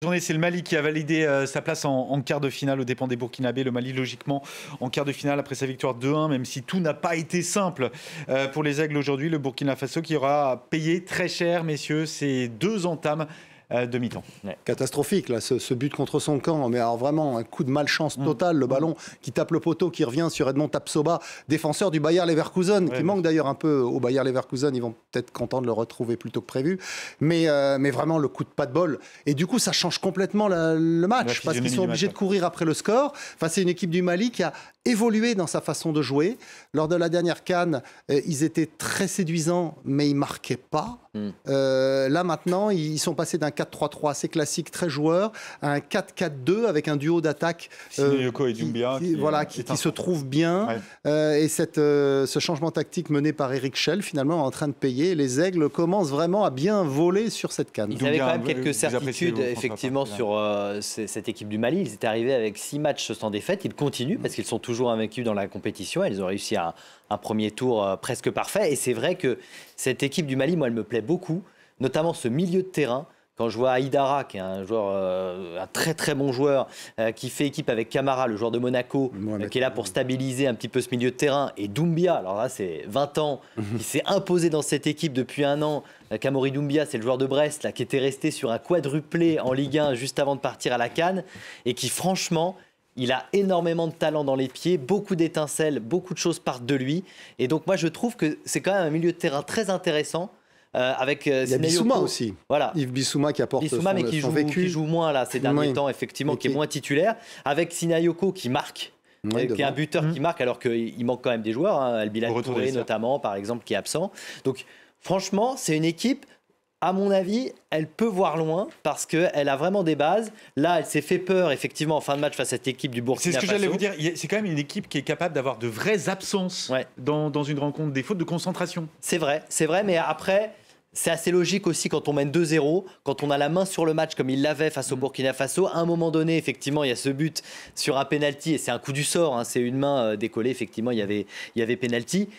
C'est le Mali qui a validé sa place en quart de finale aux dépens des Burkinabés. Le Mali, logiquement, en quart de finale après sa victoire 2-1, même si tout n'a pas été simple pour les Aigles aujourd'hui. Le Burkina Faso qui aura payé très cher, messieurs, ces 2 entames de mi-temps. Ouais. Catastrophique, là, ce but contre son camp. Mais alors vraiment, un coup de malchance total. Le ballon qui tape le poteau, qui revient sur Edmond Tapsoba, défenseur du Bayer Leverkusen, qui manque d'ailleurs un peu au Bayer Leverkusen. Ils vont peut-être contents de le retrouver plus tôt que prévu. Mais vraiment, le coup de pas de bol. Et du coup, ça change complètement le match, parce qu'ils sont obligés de courir après le score. Enfin, c'est une équipe du Mali qui a évolué dans sa façon de jouer. Lors de la dernière CAN, ils étaient très séduisants, mais ils ne marquaient pas. Là, maintenant, ils sont passés d'un 4-3-3 assez classique, très joueur, à un 4-4-2 avec un duo d'attaque Sinayoko et Doumbia qui se trouve bien. Et ce changement tactique mené par Eric Schell, finalement, est en train de payer. Les Aigles commencent vraiment à bien voler sur cette CAN. Ils avaient quand même quelques certitudes, effectivement, sur cette équipe du Mali. Ils étaient arrivés avec 6 matchs sans défaite. Ils continuent parce qu'ils sont toujours invaincus dans la compétition. Ils ont réussi un premier tour presque parfait. Et c'est vrai que cette équipe du Mali, moi, elle me plaît beaucoup, notamment ce milieu de terrain. Quand je vois Aïdara, qui est un très très bon joueur, qui fait équipe avec Camara, le joueur de Monaco, qui est là pour stabiliser un petit peu ce milieu de terrain, et Doumbia, alors là c'est 20 ans, qui s'est imposé dans cette équipe depuis 1 an. Kamori Doumbia, c'est le joueur de Brest, là, qui était resté sur un quadruplé en Ligue 1 juste avant de partir à la CAN, et qui franchement... Il a énormément de talent dans les pieds, beaucoup d'étincelles, beaucoup de choses partent de lui. Et donc moi je trouve que c'est quand même un milieu de terrain très intéressant. Avec il y a Bissouma aussi. Voilà. Yves Bissouma qui apporte Bissouma, mais qui joue moins là, ces derniers temps, effectivement, qui est moins titulaire. Avec Sinayoko qui marque. Qui est un buteur qui marque alors qu'il manque quand même des joueurs. Albila Touré notamment, par exemple, qui est absent. Donc franchement, c'est une équipe... À mon avis, elle peut voir loin parce qu'elle a vraiment des bases. Là, elle s'est fait peur, effectivement, en fin de match face à cette équipe du Burkina Faso. C'est ce que j'allais vous dire. C'est quand même une équipe qui est capable d'avoir de vraies absences dans une rencontre, des fautes de concentration. C'est vrai, mais après... C'est assez logique aussi quand on mène 2-0, quand on a la main sur le match comme il l'avait face au Burkina Faso. À un moment donné, effectivement, il y a ce but sur un penalty et c'est un coup du sort. C'est une main décollée. Effectivement, il y avait penalty.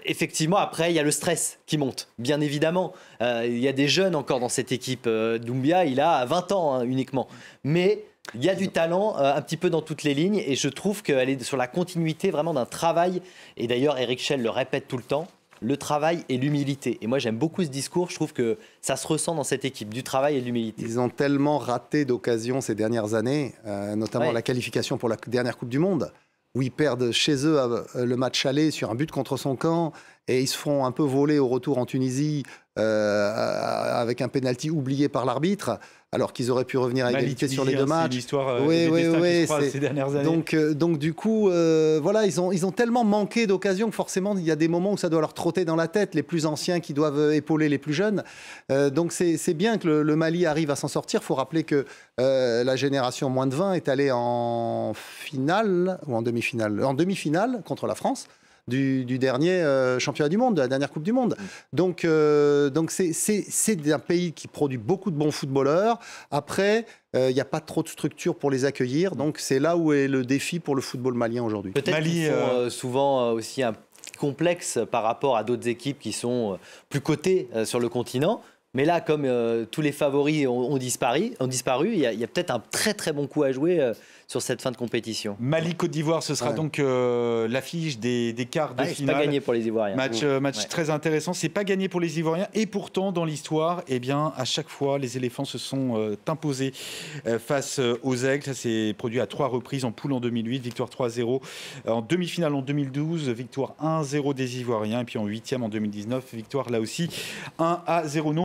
Effectivement, après, il y a le stress qui monte, bien évidemment. Il y a des jeunes encore dans cette équipe. Doumbia, il a 20 ans uniquement. Mais... il y a du talent un petit peu dans toutes les lignes et je trouve qu'elle est sur la continuité vraiment d'un travail. Et d'ailleurs, Eric Schell le répète tout le temps. Le travail et l'humilité. Et moi, j'aime beaucoup ce discours. Je trouve que ça se ressent dans cette équipe, du travail et de l'humilité. Ils ont tellement raté d'occasions ces dernières années, notamment la qualification pour la dernière Coupe du Monde, où ils perdent chez eux le match aller sur un but contre son camp, et ils se font un peu voler au retour en Tunisie avec un pénalty oublié par l'arbitre, alors qu'ils auraient pu revenir à égalité sur les 2 matchs. C'est l'histoire qui se croise ces dernières années. Donc du coup, voilà, ils ont tellement manqué d'occasions que forcément, il y a des moments où ça doit leur trotter dans la tête, les plus anciens qui doivent épauler les plus jeunes. Donc c'est bien que le Mali arrive à s'en sortir. Il faut rappeler que la génération moins de 20 est allée en finale, ou en demi-finale contre la France. Du dernier championnat du monde, de la dernière Coupe du Monde. Donc c'est un pays qui produit beaucoup de bons footballeurs. Après, il n'y a pas trop de structure pour les accueillir. Donc c'est là où est le défi pour le football malien aujourd'hui. Peut-être qu'ils sont souvent aussi un complexe par rapport à d'autres équipes qui sont plus cotées sur le continent. Mais là, comme tous les favoris ont disparu, il y a peut-être un très très bon coup à jouer sur cette fin de compétition. Mali-Côte d'Ivoire, ce sera donc l'affiche des quarts de finale. C'est pas gagné pour les Ivoiriens. Match très intéressant. C'est pas gagné pour les Ivoiriens. Et pourtant, dans l'histoire, eh bien, à chaque fois, les éléphants se sont imposés face aux Aigles. Ça s'est produit à 3 reprises, en poule en 2008, victoire 3-0. En demi-finale en 2012, victoire 1-0 des Ivoiriens. Et puis en 8e en 2019, victoire là aussi 1-0.